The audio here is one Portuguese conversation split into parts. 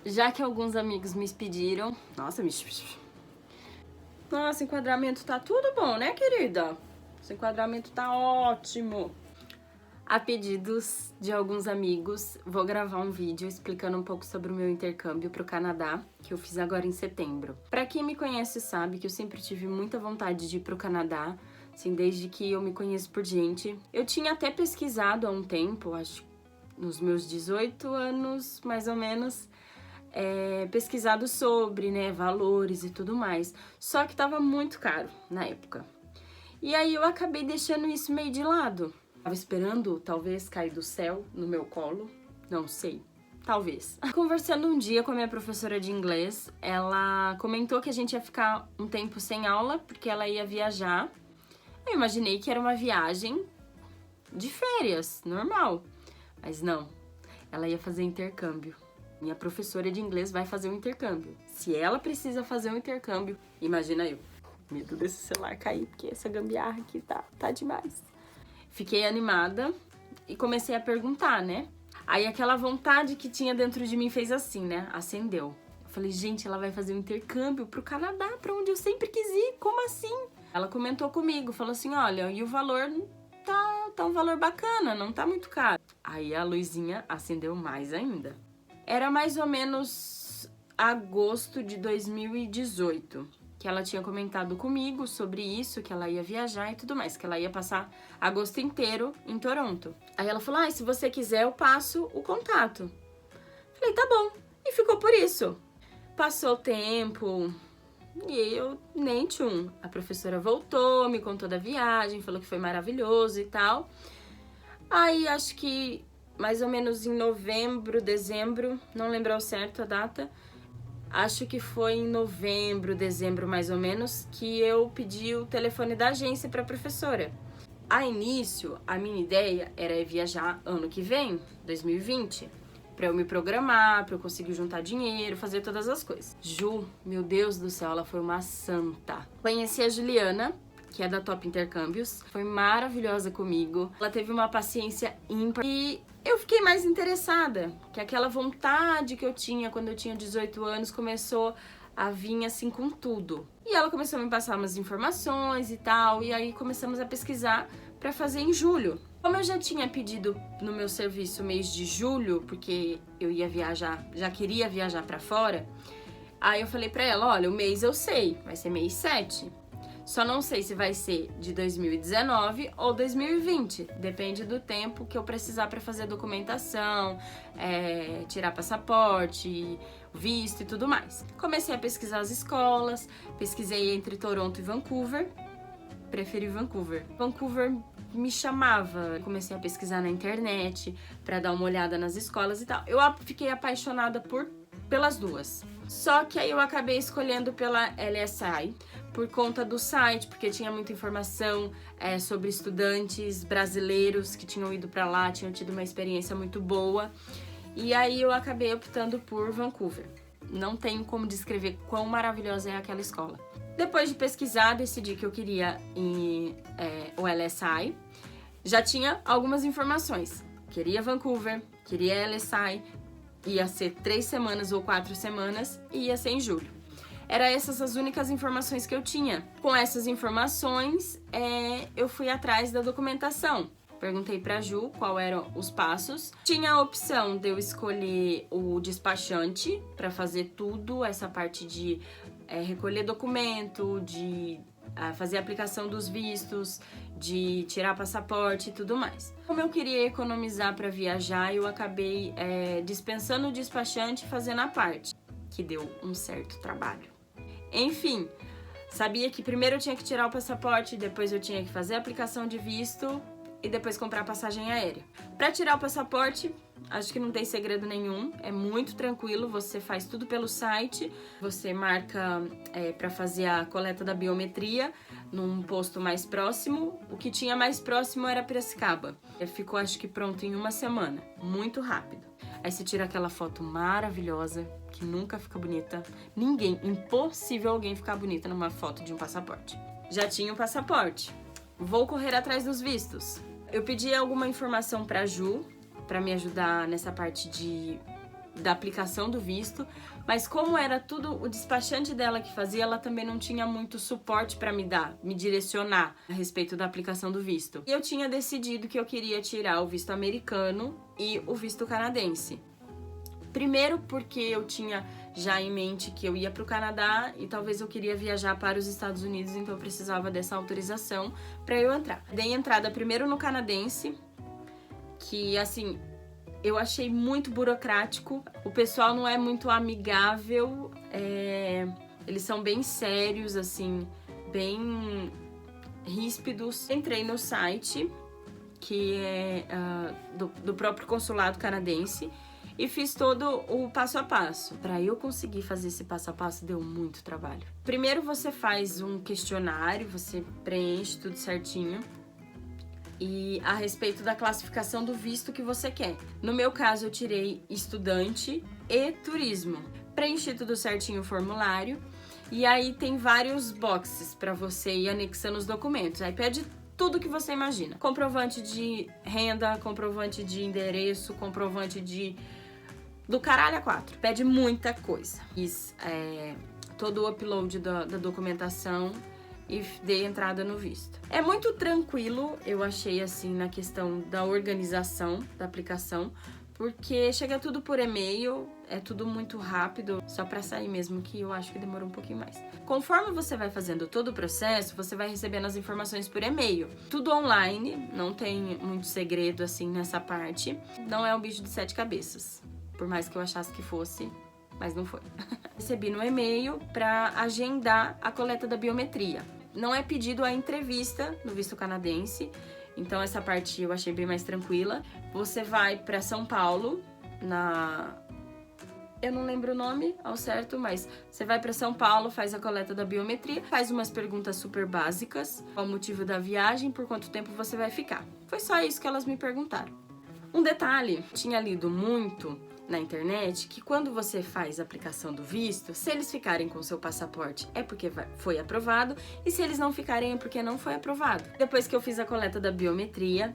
Já que alguns amigos me pediram... Nossa, Nossa, enquadramento tá tudo bom, né, querida? Esse enquadramento tá ótimo. A pedidos de alguns amigos, vou gravar um vídeo explicando um pouco sobre o meu intercâmbio pro Canadá, que eu fiz agora em setembro. Pra quem me conhece sabe que eu sempre tive muita vontade de ir pro Canadá, assim, desde que eu me conheço por gente. Eu tinha até pesquisado há um tempo, acho nos meus 18 anos, mais ou menos, pesquisado sobre, né, valores e tudo mais. Só que tava muito caro na época. E aí eu acabei deixando isso meio de lado. Tava esperando, talvez, cair do céu no meu colo. Não sei. Talvez. Conversando um dia com a minha professora de inglês, ela comentou que a gente ia ficar um tempo sem aula, porque ela ia viajar. Eu imaginei que era uma viagem de férias, normal. Mas não, ela ia fazer intercâmbio. Minha professora de inglês vai fazer um intercâmbio. Se ela precisa fazer um intercâmbio, imagina eu. Medo desse celular cair, porque essa gambiarra aqui tá demais. Fiquei animada e comecei a perguntar, né? Aí aquela vontade que tinha dentro de mim fez assim, né? Acendeu. Eu falei, gente, ela vai fazer um intercâmbio pro Canadá, pra onde eu sempre quis ir, como assim? Ela comentou comigo, falou assim, olha, e o valor tá um valor bacana, não tá muito caro. Aí a luzinha acendeu mais ainda. Era mais ou menos agosto de 2018. Que ela tinha comentado comigo sobre isso, que ela ia viajar e tudo mais, que ela ia passar agosto inteiro em Toronto. Aí ela falou, se você quiser eu passo o contato. Falei, tá bom. E ficou por isso. Passou o tempo e eu nem tchum. A professora voltou, me contou da viagem, falou que foi maravilhoso e tal. Aí acho que mais ou menos em novembro, dezembro, não lembro ao certo a data, acho que foi em novembro, dezembro mais ou menos, que eu pedi o telefone da agência para a professora. A início, a minha ideia era viajar ano que vem, 2020, para eu me programar, para eu conseguir juntar dinheiro, fazer todas as coisas. Ju, meu Deus do céu, ela foi uma santa. Conheci a Juliana, que é da Top Intercâmbios, foi maravilhosa comigo. Ela teve uma paciência ímpar e eu fiquei mais interessada, que aquela vontade que eu tinha quando eu tinha 18 anos começou a vir assim com tudo. E ela começou a me passar umas informações e tal, e aí começamos a pesquisar para fazer em julho. Como eu já tinha pedido no meu serviço mês de julho, porque eu ia viajar, já queria viajar para fora, aí eu falei para ela, olha, o mês eu sei, vai ser mês 7. Só não sei se vai ser de 2019 ou 2020. Depende do tempo que eu precisar para fazer documentação, tirar passaporte, visto e tudo mais. Comecei a pesquisar as escolas, pesquisei entre Toronto e Vancouver. Preferi Vancouver. Vancouver me chamava. Comecei a pesquisar na internet para dar uma olhada nas escolas e tal. Eu fiquei apaixonada pelas duas. Só que aí eu acabei escolhendo pela LSI por conta do site, porque tinha muita informação sobre estudantes brasileiros que tinham ido para lá, tinham tido uma experiência muito boa. E aí eu acabei optando por Vancouver. Não tenho como descrever quão maravilhosa é aquela escola. Depois de pesquisar, decidi que eu queria o LSI. Já tinha algumas informações. Queria Vancouver, queria LSI. Ia ser 3 semanas ou 4 semanas e ia ser em julho. Eram essas as únicas informações que eu tinha. Com essas informações, eu fui atrás da documentação. Perguntei pra Ju qual eram os passos. Tinha a opção de eu escolher o despachante para fazer tudo, essa parte de recolher documento, de fazer a aplicação dos vistos, de tirar passaporte e tudo mais. Como eu queria economizar para viajar, eu acabei dispensando o despachante e fazendo a parte, que deu um certo trabalho. Enfim, sabia que primeiro eu tinha que tirar o passaporte, depois eu tinha que fazer a aplicação de visto e depois comprar passagem aérea. Para tirar o passaporte, acho que não tem segredo nenhum, é muito tranquilo, você faz tudo pelo site, você marca para fazer a coleta da biometria num posto mais próximo. O que tinha mais próximo era Piracicaba. Ficou, acho que pronto em 1 semana, muito rápido. Aí você tira aquela foto maravilhosa, que nunca fica bonita. Impossível alguém ficar bonita numa foto de um passaporte. Já tinha o passaporte. Vou correr atrás dos vistos. Eu pedi alguma informação pra Ju, pra me ajudar nessa parte de da aplicação do visto, mas como era tudo o despachante dela que fazia, ela também não tinha muito suporte para me direcionar a respeito da aplicação do visto. E eu tinha decidido que eu queria tirar o visto americano e o visto canadense. Primeiro porque eu tinha já em mente que eu ia para o Canadá e talvez eu queria viajar para os Estados Unidos, então eu precisava dessa autorização para eu entrar. Dei entrada primeiro no canadense, que assim, eu achei muito burocrático. O pessoal não é muito amigável, eles são bem sérios, assim, bem ríspidos. Entrei no site, que é do próprio consulado canadense, e fiz todo o passo a passo. Para eu conseguir fazer esse passo a passo, deu muito trabalho. Primeiro você faz um questionário, você preenche tudo certinho, e a respeito da classificação do visto que você quer. No meu caso, eu tirei estudante e turismo. Preenchi tudo certinho o formulário, e aí tem vários boxes para você ir anexando os documentos. Aí pede tudo que você imagina. Comprovante de renda, comprovante de endereço, comprovante do caralho a quatro. Pede muita coisa. Fiz todo o upload da documentação e dei entrada no visto. É muito tranquilo, eu achei, assim, na questão da organização da aplicação, porque chega tudo por e-mail, é tudo muito rápido, só pra sair mesmo, que eu acho que demorou um pouquinho mais. Conforme você vai fazendo todo o processo, você vai recebendo as informações por e-mail. Tudo online, não tem muito segredo, assim, nessa parte. Não é um bicho de 7 cabeças, por mais que eu achasse que fosse, mas não foi. Recebi no e-mail para agendar a coleta da biometria. Não é pedido a entrevista no visto canadense, então essa parte eu achei bem mais tranquila. Você vai para São Paulo, eu não lembro o nome ao certo, mas você vai para São Paulo, faz a coleta da biometria, faz umas perguntas super básicas, qual o motivo da viagem, por quanto tempo você vai ficar. Foi só isso que elas me perguntaram. Um detalhe, tinha lido muito na internet que quando você faz a aplicação do visto, se eles ficarem com seu passaporte é porque foi aprovado, e se eles não ficarem é porque não foi aprovado. Depois que eu fiz a coleta da biometria,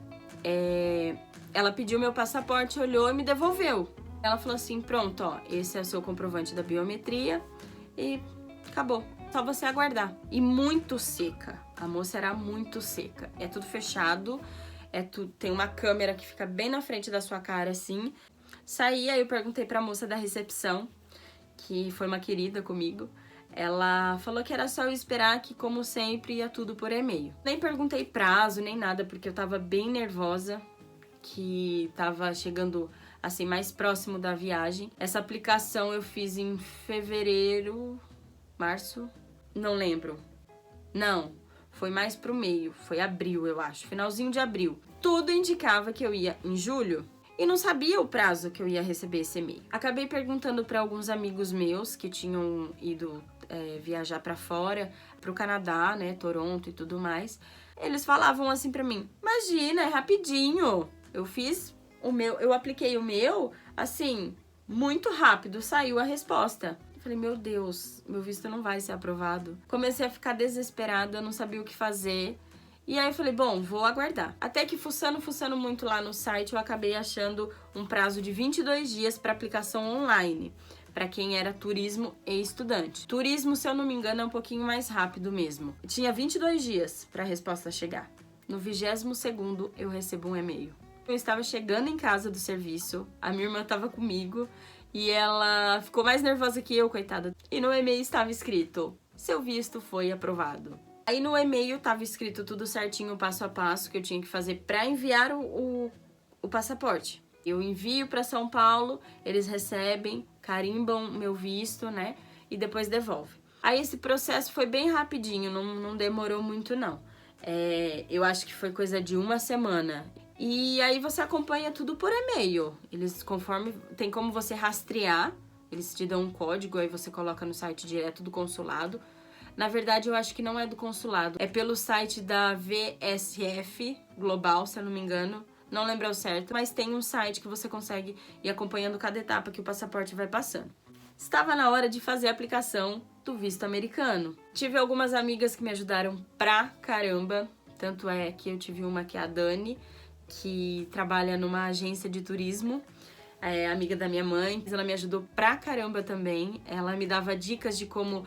ela pediu meu passaporte, olhou e me devolveu. Ela falou assim, pronto, ó, esse é o seu comprovante da biometria e acabou. Só você aguardar. E muito seca. A moça era muito seca. É tudo fechado, tem uma câmera que fica bem na frente da sua cara, assim. Saí, aí eu perguntei pra moça da recepção, que foi uma querida comigo. Ela falou que era só eu esperar, que como sempre ia tudo por e-mail. Nem perguntei prazo, nem nada, porque eu tava bem nervosa, que tava chegando assim mais próximo da viagem. Essa aplicação eu fiz em fevereiro, março, não lembro. Não, foi mais pro meio, foi abril, eu acho, finalzinho de abril. Tudo indicava que eu ia em julho. E não sabia o prazo que eu ia receber esse e-mail. Acabei perguntando para alguns amigos meus que tinham ido viajar para fora, para o Canadá, né, Toronto e tudo mais. Eles falavam assim para mim, imagina, é rapidinho. Eu apliquei o meu, assim, muito rápido, saiu a resposta. Eu falei, meu Deus, meu visto não vai ser aprovado. Comecei a ficar desesperada, não sabia o que fazer. E aí eu falei, bom, vou aguardar. Até que fuçando muito lá no site, eu acabei achando um prazo de 22 dias para aplicação online, para quem era turismo e estudante. Turismo, se eu não me engano, é um pouquinho mais rápido mesmo. Tinha 22 dias para a resposta chegar. No 22º, eu recebo um e-mail. Eu estava chegando em casa do serviço, a minha irmã estava comigo e ela ficou mais nervosa que eu, coitada. E no e-mail estava escrito, seu visto foi aprovado. Aí no e-mail tava escrito tudo certinho, passo a passo, que eu tinha que fazer para enviar o passaporte. Eu envio para São Paulo, eles recebem, carimbam meu visto, né? E depois devolve. Aí esse processo foi bem rapidinho, não demorou muito não. Eu acho que foi coisa de uma semana. E aí você acompanha tudo por e-mail. Tem como você rastrear, eles te dão um código, aí você coloca no site direto do consulado. Na verdade, eu acho que não é do consulado. É pelo site da VSF Global, se eu não me engano. Não lembro ao certo, mas tem um site que você consegue ir acompanhando cada etapa que o passaporte vai passando. Estava na hora de fazer a aplicação do visto americano. Tive algumas amigas que me ajudaram pra caramba. Tanto é que eu tive uma que é a Dani, que trabalha numa agência de turismo. amiga da minha mãe. Ela me ajudou pra caramba também. Ela me dava dicas de como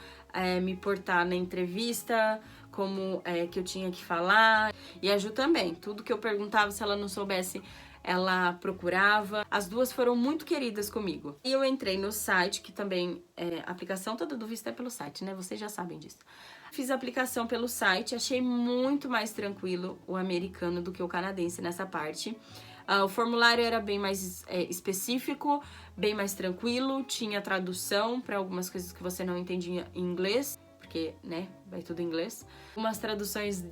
me portar na entrevista, como que eu tinha que falar. E a Ju também. Tudo que eu perguntava, se ela não soubesse, ela procurava. As duas foram muito queridas comigo. E eu entrei no site, que também a aplicação toda do visto é pelo site, né? Vocês já sabem disso. Fiz a aplicação pelo site, achei muito mais tranquilo o americano do que o canadense nessa parte. O formulário era bem mais específico, bem mais tranquilo, tinha tradução para algumas coisas que você não entendia em inglês, porque, né, vai tudo em inglês. Umas traduções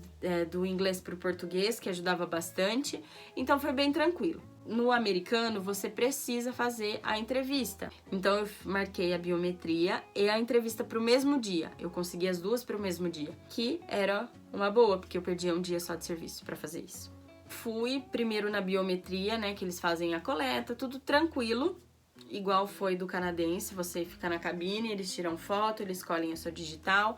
do inglês para o português, que ajudava bastante, então foi bem tranquilo. No americano, você precisa fazer a entrevista. Então, eu marquei a biometria e a entrevista para o mesmo dia. Eu consegui as duas para o mesmo dia, que era uma boa, porque eu perdia um dia só de serviço para fazer isso. Fui primeiro na biometria, né, que eles fazem a coleta, tudo tranquilo, igual foi do canadense, você fica na cabine, eles tiram foto, eles escolhem a sua digital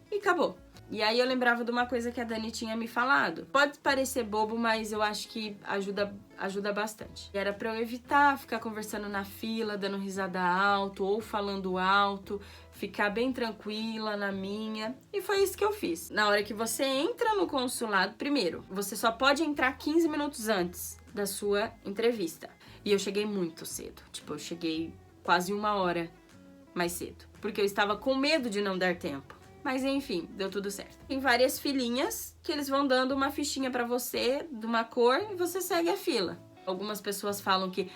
e acabou. E aí eu lembrava de uma coisa que a Dani tinha me falado. Pode parecer bobo, mas eu acho que ajuda bastante. E era pra eu evitar ficar conversando na fila, dando risada alto ou falando alto, ficar bem tranquila na minha. E foi isso que eu fiz. Na hora que você entra no consulado, primeiro, você só pode entrar 15 minutos antes da sua entrevista. E eu cheguei muito cedo. Tipo, eu cheguei quase 1 hora mais cedo. Porque eu estava com medo de não dar tempo. Mas enfim, deu tudo certo. Tem várias filinhas que eles vão dando uma fichinha pra você, de uma cor, e você segue a fila. Algumas pessoas falam que,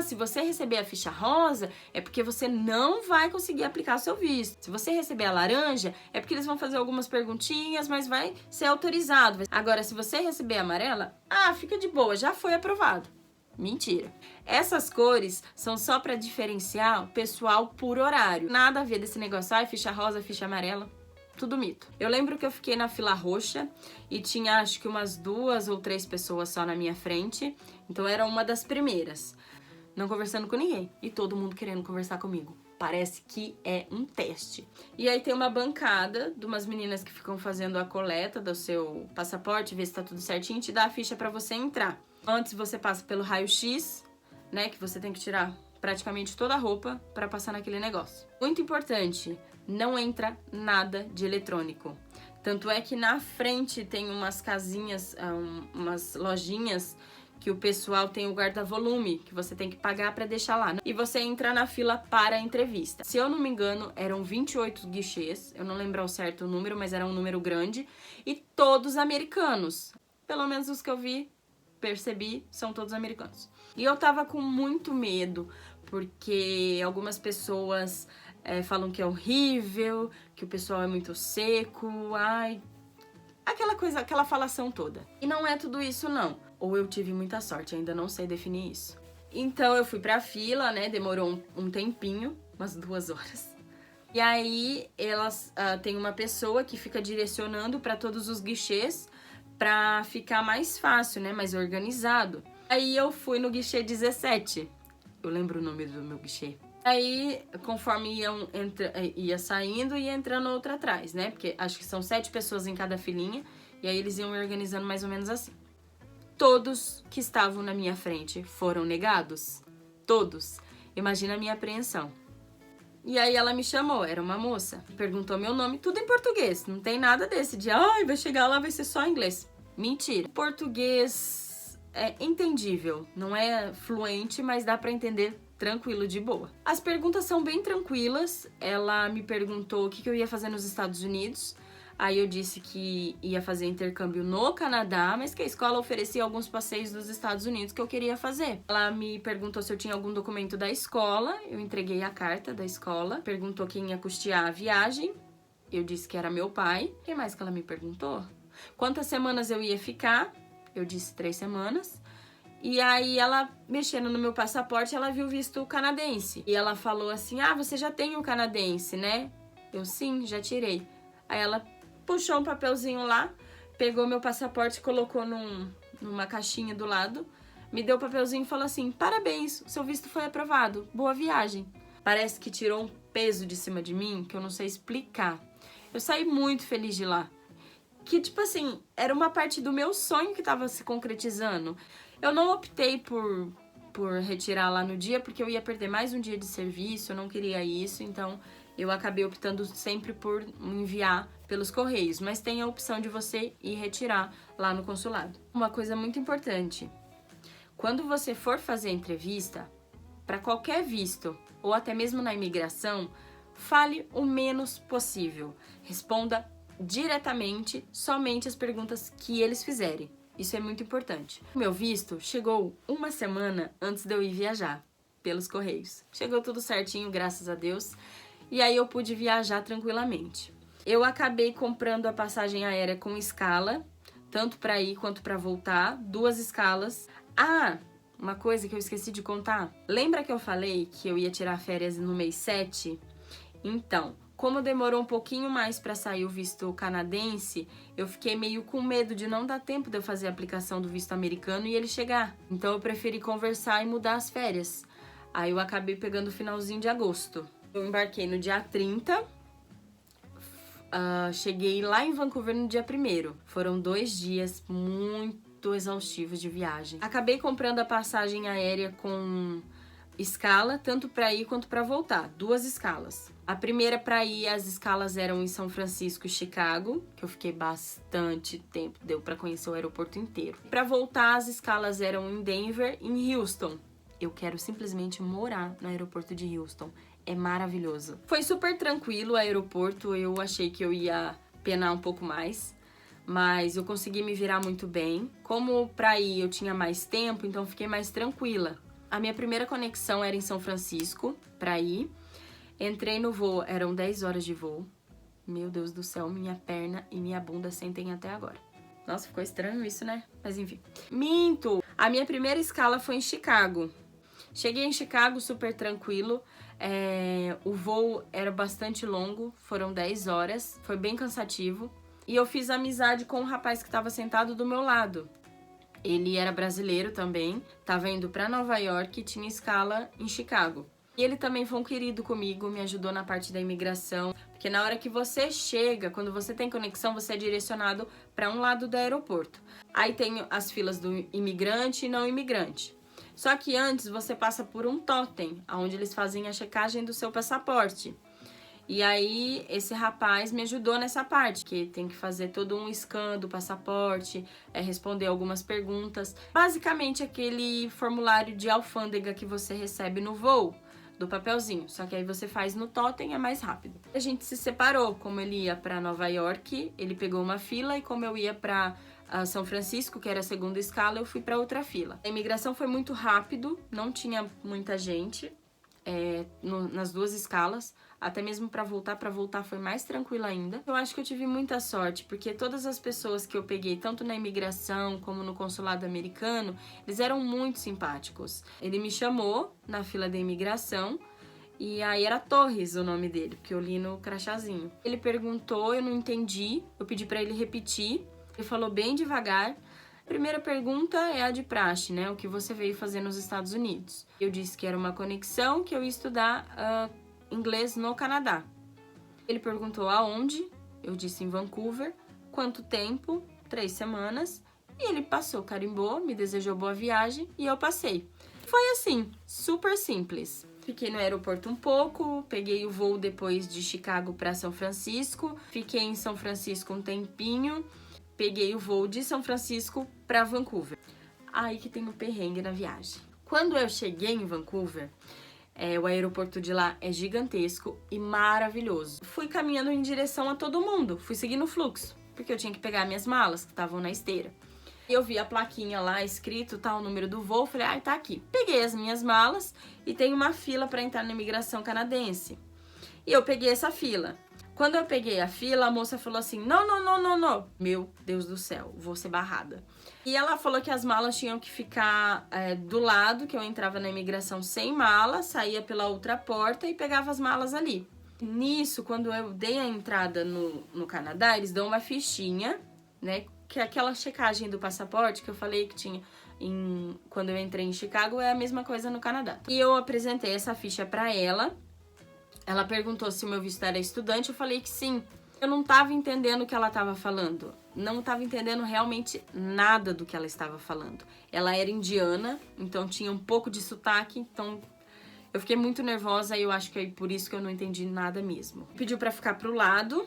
se você receber a ficha rosa, é porque você não vai conseguir aplicar seu visto. Se você receber a laranja, é porque eles vão fazer algumas perguntinhas, mas vai ser autorizado. Agora, se você receber a amarela, fica de boa, já foi aprovado. Mentira. Essas cores são só pra diferenciar o pessoal por horário. Nada a ver desse negócio, ficha rosa, ficha amarela. Tudo mito. Eu lembro que eu fiquei na fila roxa e tinha acho que umas 2 ou 3 pessoas só na minha frente. Então era uma das primeiras. Não conversando com ninguém. E todo mundo querendo conversar comigo. Parece que é um teste. E aí tem uma bancada de umas meninas que ficam fazendo a coleta do seu passaporte, ver se tá tudo certinho, te dá a ficha pra você entrar. Antes você passa pelo raio-x, né, que você tem que tirar praticamente toda a roupa pra passar naquele negócio. Muito importante, não entra nada de eletrônico. Tanto é que na frente tem umas casinhas, umas lojinhas que o pessoal tem o guarda-volume, que você tem que pagar pra deixar lá. E você entra na fila para a entrevista. Se eu não me engano, eram 28 guichês, eu não lembro ao certo o número, mas era um número grande, e todos americanos. Pelo menos os que eu percebi, são todos americanos. E eu tava com muito medo, porque algumas pessoas falam que é horrível, que o pessoal é muito seco, aquela coisa, aquela falação toda. E não é tudo isso, não. Ou eu tive muita sorte, ainda não sei definir isso. Então eu fui pra fila, né, demorou um tempinho, umas 2 horas. E aí elas tem uma pessoa que fica direcionando pra todos os guichês, pra ficar mais fácil, né, mais organizado. Aí eu fui no guichê 17, eu lembro o nome do meu guichê. Aí, conforme ia saindo, ia entrando outra atrás, né? Porque acho que são 7 pessoas em cada filinha. E aí eles iam organizando mais ou menos assim. Todos que estavam na minha frente foram negados. Todos. Imagina a minha apreensão. E aí ela me chamou, era uma moça. Perguntou meu nome, tudo em português. Não tem nada desse de, vai chegar lá, vai ser só inglês. Mentira. Português é entendível. Não é fluente, mas dá pra entender tranquilo, de boa. As perguntas são bem tranquilas. Ela me perguntou o que eu ia fazer nos Estados Unidos. Aí eu disse que ia fazer intercâmbio no Canadá, mas que a escola oferecia alguns passeios dos Estados Unidos que eu queria fazer. Ela me perguntou se eu tinha algum documento da escola. Eu entreguei a carta da escola. Perguntou quem ia custear a viagem. Eu disse que era meu pai. O que mais que ela me perguntou? Quantas semanas eu ia ficar? Eu disse 3 semanas. E aí ela, mexendo no meu passaporte, ela viu o visto canadense. E ela falou assim, você já tem o canadense, né? Eu, sim, já tirei. Aí ela puxou um papelzinho lá, pegou meu passaporte, colocou numa caixinha do lado, me deu o papelzinho e falou assim, parabéns, seu visto foi aprovado, boa viagem. Parece que tirou um peso de cima de mim, que eu não sei explicar. Eu saí muito feliz de lá. Que, tipo assim, era uma parte do meu sonho que tava se concretizando. Eu não optei por por retirar lá no dia, porque eu ia perder mais um dia de serviço, eu não queria isso, então eu acabei optando sempre por enviar pelos correios, mas tem a opção de você ir retirar lá no consulado. Uma coisa muito importante, quando você for fazer a entrevista, para qualquer visto, ou até mesmo na imigração, fale o menos possível. Responda diretamente somente as perguntas que eles fizerem. Isso é muito importante. O meu visto chegou uma semana antes de eu ir viajar, pelos correios. Chegou tudo certinho, graças a Deus. E aí eu pude viajar tranquilamente. Eu acabei comprando a passagem aérea com escala, tanto para ir quanto para voltar, 2 escalas. Ah, uma coisa que eu esqueci de contar. Lembra que eu falei que eu ia tirar férias no mês 7? Então, como demorou um pouquinho mais para sair o visto canadense, eu fiquei meio com medo de não dar tempo de eu fazer a aplicação do visto americano e ele chegar. Então eu preferi conversar e mudar as férias. Aí eu acabei pegando o finalzinho de agosto. Eu embarquei no dia 30, cheguei lá em Vancouver no dia 1º. Foram 2 dias muito exaustivos de viagem. Acabei comprando a passagem aérea com escala, tanto para ir quanto para voltar, 2 escalas. A primeira para ir, as escalas eram em São Francisco e Chicago, que eu fiquei bastante tempo, deu para conhecer o aeroporto inteiro. Para voltar, as escalas eram em Denver e em Houston. Eu quero simplesmente morar no aeroporto de Houston. É maravilhoso. Foi super tranquilo o aeroporto, eu achei que eu ia penar um pouco mais, mas eu consegui me virar muito bem. Como para ir eu tinha mais tempo, então fiquei mais tranquila. A minha primeira conexão era em São Francisco, para ir. Entrei no voo, eram 10 horas de voo. Meu Deus do céu, minha perna e minha bunda sentem até agora. Nossa, ficou estranho isso, né? Mas enfim. Minto! A minha primeira escala foi em Chicago. Cheguei em Chicago super tranquilo. O voo era bastante longo, foram 10 horas. Foi bem cansativo. E eu fiz amizade com um rapaz que estava sentado do meu lado. Ele era brasileiro também, estava indo para Nova York e tinha escala em Chicago. E ele também foi um querido comigo, me ajudou na parte da imigração, porque na hora que você chega, quando você tem conexão, você é direcionado para um lado do aeroporto. Aí tem as filas do imigrante e não imigrante. Só que antes você passa por um totem, onde eles fazem a checagem do seu passaporte. E aí, esse rapaz me ajudou nessa parte, que tem que fazer todo um scan do passaporte, responder algumas perguntas. Basicamente, aquele formulário de alfândega que você recebe no voo, do papelzinho. Só que aí você faz no totem, é mais rápido. A gente se separou, como ele ia para Nova York, ele pegou uma fila, e como eu ia para São Francisco, que era a segunda escala, eu fui para outra fila. A imigração foi muito rápido, não tinha muita gente nas 2 escalas. Até mesmo para voltar foi mais tranquilo ainda. Eu acho que eu tive muita sorte, porque todas as pessoas que eu peguei, tanto na imigração como no consulado americano, eles eram muito simpáticos. Ele me chamou na fila da imigração, e aí era Torres o nome dele, porque eu li no crachazinho. Ele perguntou, eu não entendi, eu pedi para ele repetir, ele falou bem devagar. A primeira pergunta é a de praxe, né? O que você veio fazer nos Estados Unidos? Eu disse que era uma conexão, que eu ia estudar inglês no Canadá. Ele perguntou aonde, eu disse em Vancouver, quanto tempo, 3 semanas, e ele passou, carimbou, me desejou boa viagem e eu passei. Foi assim, super simples. Fiquei no aeroporto um pouco, peguei o voo depois de Chicago para São Francisco, fiquei em São Francisco um tempinho, peguei o voo de São Francisco para Vancouver. Aí que tem o perrengue na viagem. Quando eu cheguei em Vancouver, o aeroporto de lá é gigantesco e maravilhoso. Fui caminhando em direção a todo mundo, fui seguindo o fluxo, porque eu tinha que pegar minhas malas que estavam na esteira. E eu vi a plaquinha lá, escrito o número do voo, falei, tá aqui. Peguei as minhas malas e tem uma fila para entrar na imigração canadense. E eu peguei essa fila. Quando eu peguei a fila, a moça falou assim, não. Meu Deus do céu, vou ser barrada. E ela falou que as malas tinham que ficar do lado, que eu entrava na imigração sem mala, saía pela outra porta e pegava as malas ali. Nisso, quando eu dei a entrada no Canadá, eles dão uma fichinha, né? Que é aquela checagem do passaporte que eu falei que tinha quando eu entrei em Chicago, é a mesma coisa no Canadá. E eu apresentei essa ficha pra ela. Ela perguntou se o meu visto era estudante, eu falei que sim. Eu não tava entendendo o que ela tava falando. não estava entendendo realmente nada do que ela estava falando. Ela era indiana, então tinha um pouco de sotaque, então eu fiquei muito nervosa e eu acho que é por isso que eu não entendi nada mesmo. Pediu pra ficar pro lado,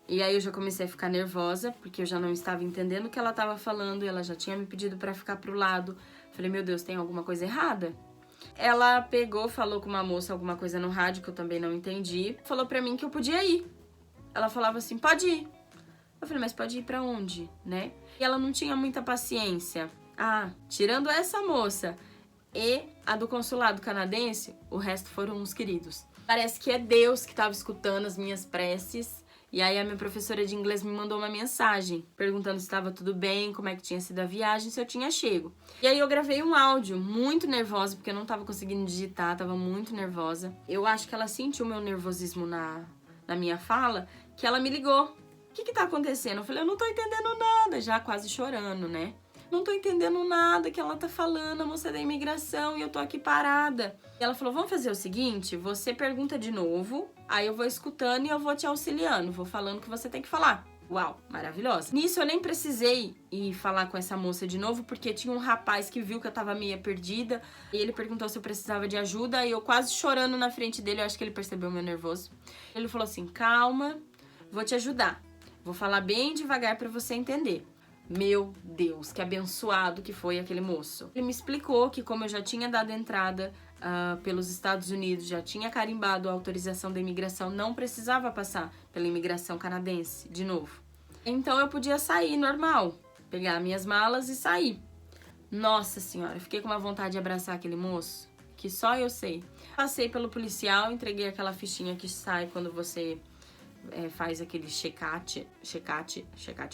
e aí eu já comecei a ficar nervosa, porque eu já não estava entendendo o que ela estava falando, e ela já tinha me pedido pra ficar pro lado. Falei, meu Deus, tem alguma coisa errada? Ela pegou, falou com uma moça alguma coisa no rádio que eu também não entendi, falou pra mim que eu podia ir. Ela falava assim, pode ir. Eu falei, mas pode ir pra onde, né? E ela não tinha muita paciência. Ah, tirando essa moça e a do consulado canadense, o resto foram uns queridos. Parece que é Deus que estava escutando as minhas preces. E aí a minha professora de inglês me mandou uma mensagem perguntando se estava tudo bem, como é que tinha sido a viagem, se eu tinha chego. E aí eu gravei um áudio muito nervosa, porque eu não estava conseguindo digitar, estava muito nervosa. Eu acho que ela sentiu meu nervosismo na minha fala, que ela me ligou. O que tá acontecendo? Eu falei, eu não tô entendendo nada, já quase chorando, né? Não tô entendendo nada que ela tá falando, a moça da imigração, e eu tô aqui parada. E ela falou, vamos fazer o seguinte, você pergunta de novo, aí eu vou escutando e eu vou te auxiliando, vou falando o que você tem que falar. Uau, maravilhosa. Nisso eu nem precisei ir falar com essa moça de novo, porque tinha um rapaz que viu que eu tava meio perdida, e ele perguntou se eu precisava de ajuda, e eu quase chorando na frente dele, eu acho que ele percebeu meu nervoso. Ele falou assim, calma, vou te ajudar. Vou falar bem devagar pra você entender. Meu Deus, que abençoado que foi aquele moço. Ele me explicou que como eu já tinha dado entrada pelos Estados Unidos, já tinha carimbado a autorização da imigração, não precisava passar pela imigração canadense de novo. Então eu podia sair normal, pegar minhas malas e sair. Nossa senhora, eu fiquei com uma vontade de abraçar aquele moço, que só eu sei. Passei pelo policial, entreguei aquela fichinha que sai quando você faz aquele checate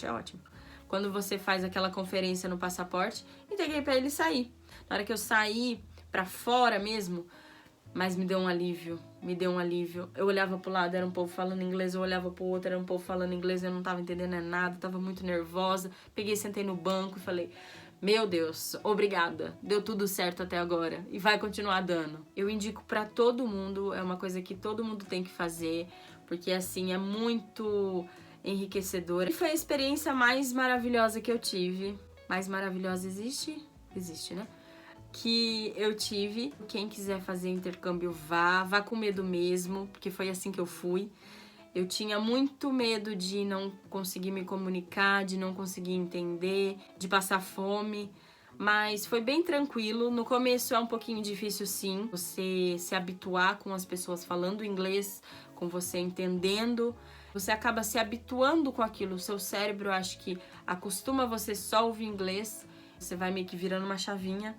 é ótimo. Quando você faz aquela conferência no passaporte, entreguei pra ele sair. Na hora que eu saí pra fora mesmo, mas me deu um alívio, Eu olhava pro lado, era um povo falando inglês, eu olhava pro outro, era um povo falando inglês, eu não tava entendendo nada, tava muito nervosa. Peguei, sentei no banco e falei, meu Deus, obrigada, deu tudo certo até agora e vai continuar dando. Eu indico pra todo mundo, é uma coisa que todo mundo tem que fazer, porque assim, é muito enriquecedora. E foi a experiência mais maravilhosa que eu tive. Mais maravilhosa existe? Existe, né? Que eu tive. Quem quiser fazer intercâmbio, vá com medo mesmo, porque foi assim que eu fui. Eu tinha muito medo de não conseguir me comunicar, de não conseguir entender, de passar fome, mas foi bem tranquilo. No começo é um pouquinho difícil, sim, você se habituar com as pessoas falando inglês, com você entendendo. Você acaba se habituando com aquilo. O seu cérebro, eu acho que acostuma você só ouvir inglês. Você vai meio que virando uma chavinha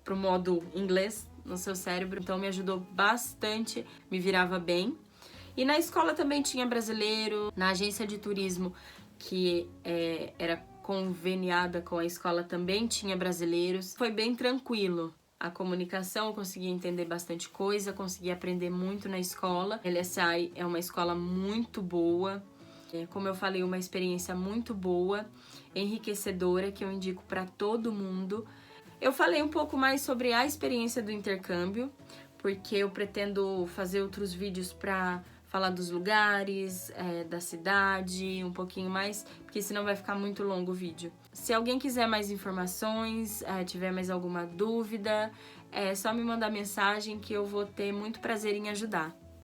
pro modo inglês no seu cérebro. Então me ajudou bastante, me virava bem. E na escola também tinha brasileiro. Na agência de turismo, que era conveniada com a escola, também tinha brasileiros. Foi bem tranquilo. A comunicação, eu consegui entender bastante coisa, consegui aprender muito na escola. LSI é uma escola muito boa. Como eu falei, uma experiência muito boa, enriquecedora, que eu indico para todo mundo. Eu falei um pouco mais sobre a experiência do intercâmbio, porque eu pretendo fazer outros vídeos para falar dos lugares, da cidade, um pouquinho mais, porque senão vai ficar muito longo o vídeo. Se alguém quiser mais informações, tiver mais alguma dúvida, é só me mandar mensagem que eu vou ter muito prazer em ajudar.